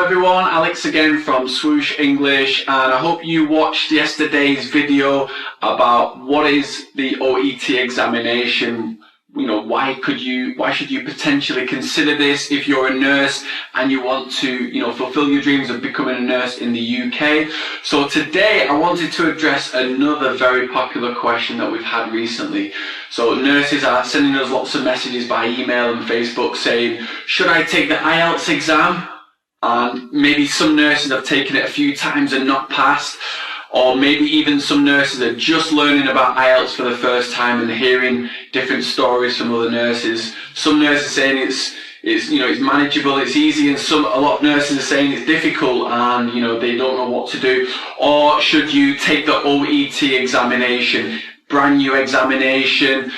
everyone, Alex again from Swoosh English, and I hope you watched yesterday's video about what is the OET examination. You know, why should you potentially consider this if you're a nurse and you want to, fulfill your dreams of becoming a nurse in the UK. So today I wanted to address another very popular question that we've had recently. So nurses are sending us lots of messages by email and Facebook saying, should I take the IELTS exam? And maybe some nurses have taken it a few times and not passed. Or maybe even some nurses are just learning about IELTS for the first time and hearing different stories from other nurses. Some nurses are saying it's manageable, it's easy, and a lot of nurses are saying it's difficult and they don't know what to do. Or should you take the OET examination, brand new examination?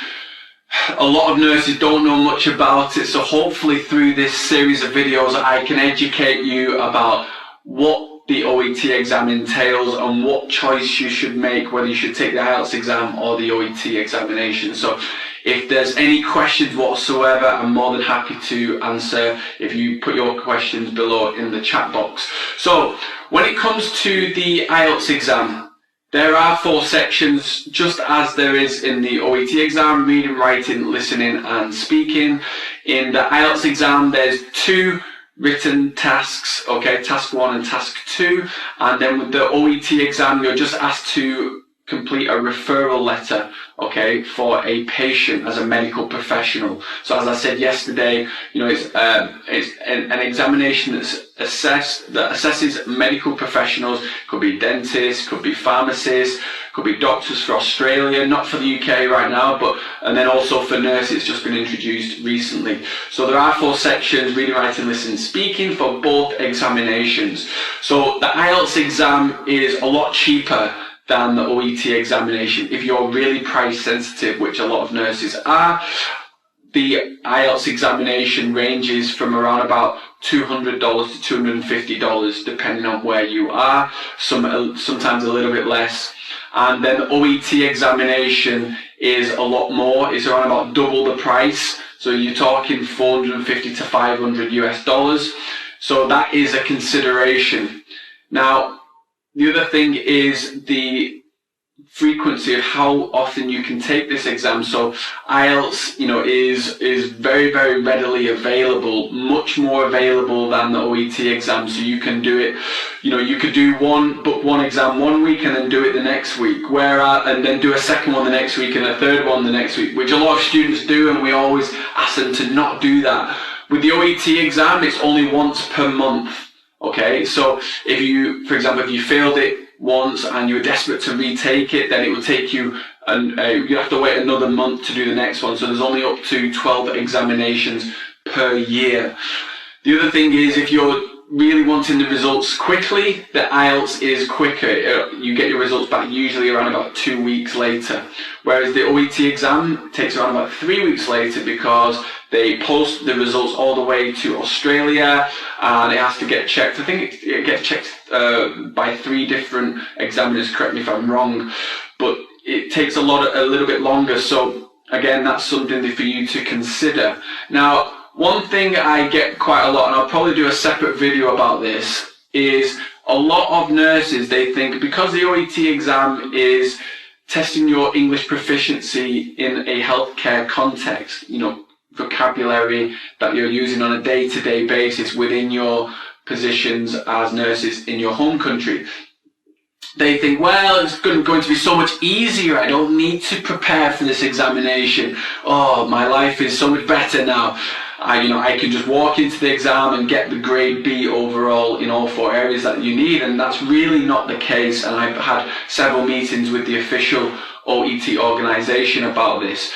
A lot of nurses don't know much about it, so hopefully through this series of videos I can educate you about what the OET exam entails and what choice you should make, whether you should take the IELTS exam or the OET examination. So if there's any questions whatsoever, I'm more than happy to answer if you put your questions below in the chat box. So when it comes to the IELTS exam, there are 4 sections, just as there is in the OET exam: reading, writing, listening and speaking. In the IELTS exam there's 2 written tasks, okay, task 1 and task 2, and then with the OET exam you're just asked to complete a referral letter, okay, for a patient as a medical professional. So as I said yesterday, it's an examination that assesses medical professionals. Could be dentists, could be pharmacists, could be doctors for Australia, not for the UK right now, and then also for nurses. It's just been introduced recently. So there are 4 sections: reading, writing, listening, speaking, for both examinations. So the IELTS exam is a lot cheaper than the OET examination if you're really price sensitive, which a lot of nurses are. The IELTS examination ranges from around about $200 to $250 depending on where you are, sometimes a little bit less. And then the OET examination is a lot more. It's around about double the price, so you're talking $450 to $500 US. So that is a consideration. Now the other thing is the frequency of how often you can take this exam. So IELTS, is very, very readily available, much more available than the OET exam. So you can do it, you could do book one exam one week and then do it the next week, and then do a second one the next week and a third one the next week, which a lot of students do, and we always ask them to not do that. With the OET exam, it's only once per month. Okay, so for example, if you failed it once and you were desperate to retake it, then it will take you, you have to wait another month to do the next one. So there's only up to 12 examinations per year. The other thing is, if you're really wanting the results quickly, the IELTS is quicker. You get your results back usually around about 2 weeks later. Whereas the OET exam takes around about 3 weeks later, because they post the results all the way to Australia and it has to get checked. I think it gets checked by 3 different examiners, correct me if I'm wrong, but it takes a little bit longer. So again, that's something for you to consider. Now, one thing I get quite a lot, and I'll probably do a separate video about this, is a lot of nurses, they think because the OET exam is testing your English proficiency in a healthcare context, vocabulary that you're using on a day-to-day basis within your positions as nurses in your home country. They think, well, it's going to be so much easier. I don't need to prepare for this examination. Oh, my life is so much better now. I can just walk into the exam and get the grade B overall in all 4 areas that you need, and that's really not the case. And I've had several meetings with the official OET organisation about this.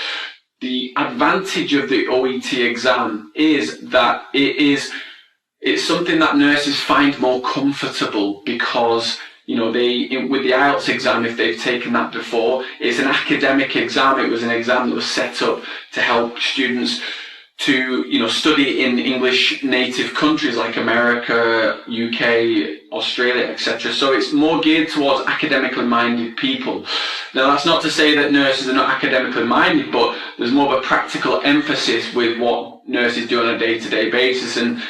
The advantage of the OET exam is that it's something that nurses find more comfortable, because with the IELTS exam, if they've taken that before, it's an academic exam. It was an exam that was set up to help students to study in English native countries like America, UK, Australia, etc. So it's more geared towards academically minded people. Now, that's not to say that nurses are not academically minded, but there's more of a practical emphasis with what nurses do on a day-to-day basis. And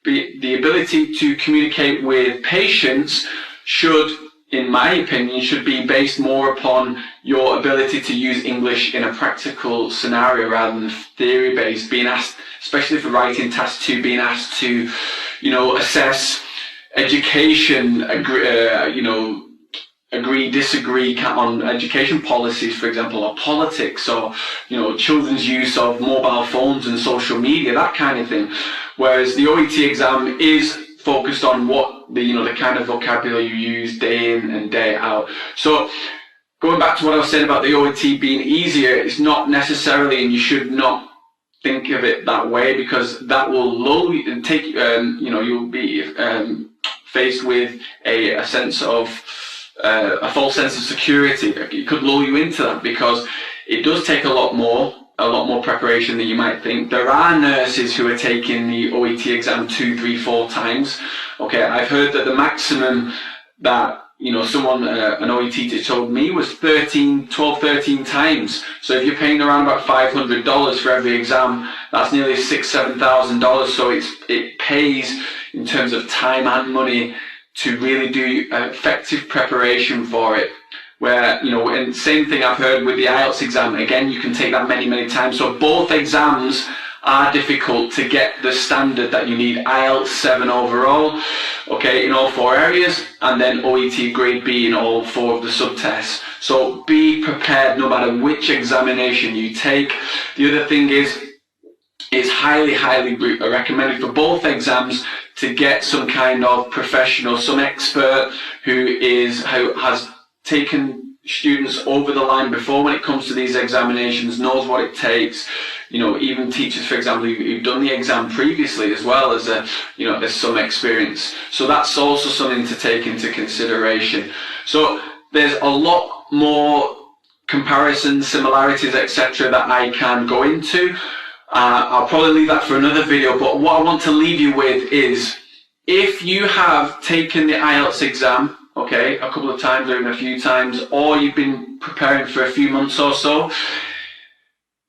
the ability to communicate with patients should, in my opinion, should be based more upon your ability to use English in a practical scenario rather than theory-based. Being asked, especially for writing task 2, being asked to, assess education, agree, disagree on education policies, for example, or politics, or children's use of mobile phones and social media, that kind of thing. Whereas the OET exam is focused on what the kind of vocabulary you use day in and day out. So going back to what I was saying about the OET being easier, it's not necessarily, and you should not think of it that way, because that will lull you and take you'll be faced with a sense of a false sense of security. It could lull you into that, because it does take a lot more preparation than you might think. There are nurses who are taking the OET exam 2, 3, 4 times. Okay, I've heard that the maximum that someone, an OET teacher told me, was 12, 13 times. So if you're paying around about $500 for every exam, that's nearly $6,000, $7,000. So it pays in terms of time and money to really do effective preparation for it. Where, and same thing I've heard with the IELTS exam. Again, you can take that many, many times. So both exams are difficult to get the standard that you need. IELTS 7 overall, okay, in all 4 areas, and then OET grade B in all 4 of the subtests. So be prepared no matter which examination you take. The other thing is, it's highly, highly recommended for both exams to get some kind of professional, some expert who has taken students over the line before when it comes to these examinations, knows what it takes. Even teachers, for example, who've done the exam previously, as well as there's some experience. So that's also something to take into consideration. So there's a lot more comparisons, similarities, etc. that I can go into. I'll probably leave that for another video, but what I want to leave you with is, if you have taken the IELTS exam, okay, a couple of times or even a few times, or you've been preparing for a few months or so,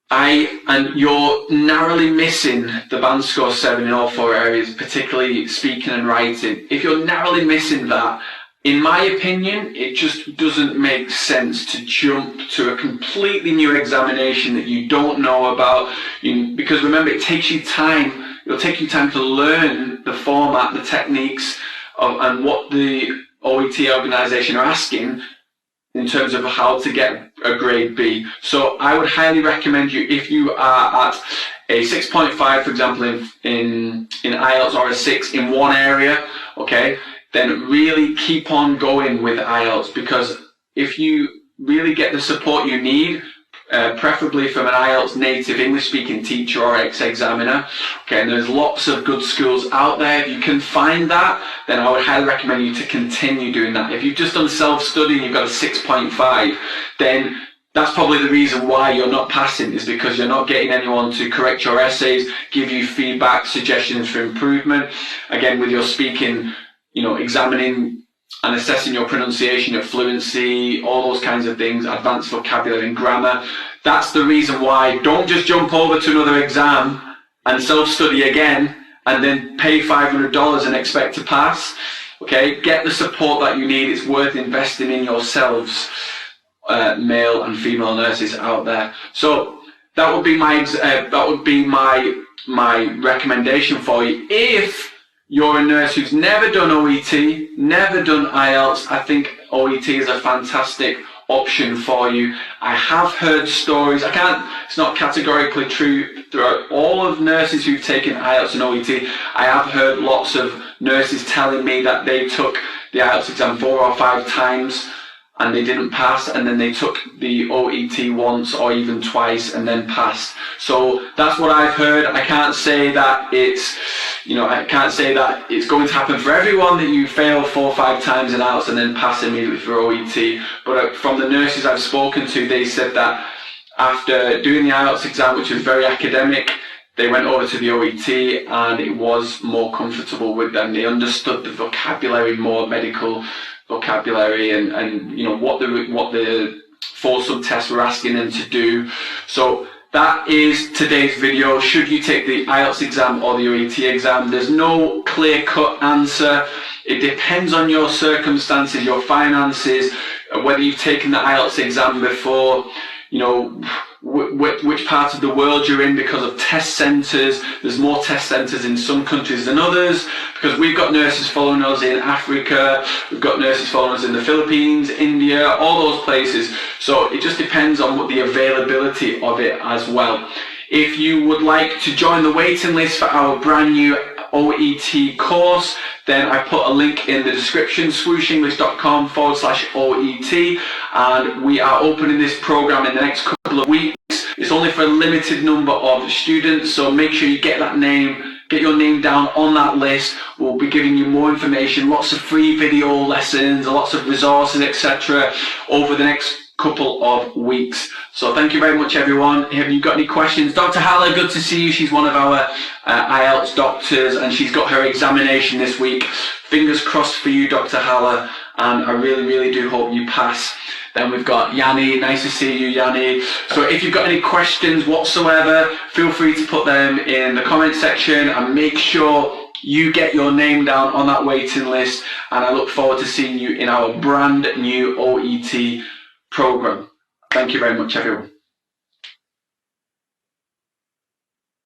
and you're narrowly missing the band score 7 in all 4 areas, particularly speaking and writing, if you're narrowly missing that, in my opinion, it just doesn't make sense to jump to a completely new examination that you don't know about, because remember, it takes you time. It'll take you time to learn the format, the techniques, and what the OET organisation are asking in terms of how to get a grade B. So I would highly recommend you, if you are at a 6.5, for example, in IELTS, or a 6 in one area, okay, then really keep on going with IELTS, because if you really get the support you need, preferably from an IELTS native English-speaking teacher or ex-examiner, okay, and there's lots of good schools out there. If you can find that, then I would highly recommend you to continue doing that. If you've just done self-study and you've got a 6.5, then that's probably the reason why you're not passing, is because you're not getting anyone to correct your essays, give you feedback, suggestions for improvement. Again, with your speaking, examining and assessing your pronunciation, your fluency, all those kinds of things, advanced vocabulary and grammar. That's the reason why. Don't just jump over to another exam and self-study again and then pay $500 and expect to pass. Okay, get the support that you need. It's worth investing in yourselves, male and female nurses out there. So that would be my recommendation for you. If you're a nurse who's never done OET, never done IELTS, I think OET is a fantastic option for you. I have heard stories, it's not categorically true throughout all of nurses who've taken IELTS and OET. I have heard lots of nurses telling me that they took the IELTS exam 4 or 5 times and they didn't pass, and then they took the OET once or even twice and then passed. So that's what I've heard. I can't say that it's going to happen for everyone, that you fail 4 or 5 times in IELTS and then pass immediately for OET. But from the nurses I've spoken to, they said that after doing the IELTS exam, which was very academic, they went over to the OET and it was more comfortable with them. They understood the vocabulary, more medical vocabulary, and what the 4 subtests were asking them to do. So that is today's video. Should you take the IELTS exam or the OET exam? There's no clear-cut answer. It depends on your circumstances, your finances, whether you've taken the IELTS exam before, you know, which part of the world you're in because of test centres. There's more test centres in some countries than others, because we've got nurses following us in Africa, we've got nurses following us in the Philippines, India, all those places. So it just depends on what the availability of it as well. If you would like to join the waiting list for our brand new OET course, then I put a link in the description, swooshenglish.com/OET, and we are opening this program in the next couple of weeks. It's only for a limited number of students, so make sure you get your name down on that list. We'll be giving you more information, lots of free video lessons, lots of resources, etc. over the next couple of weeks. So thank you very much, everyone. Have you got any questions? Dr. Haller, good to see you. She's one of our IELTS doctors, and she's got her examination this week. Fingers crossed for you, Dr. Haller, and I really, really do hope you pass. Then we've got Yanni. Nice to see you, Yanni. So if you've got any questions whatsoever, feel free to put them in the comment section, and make sure you get your name down on that waiting list. And I look forward to seeing you in our brand new OET program. Thank you very much, everyone.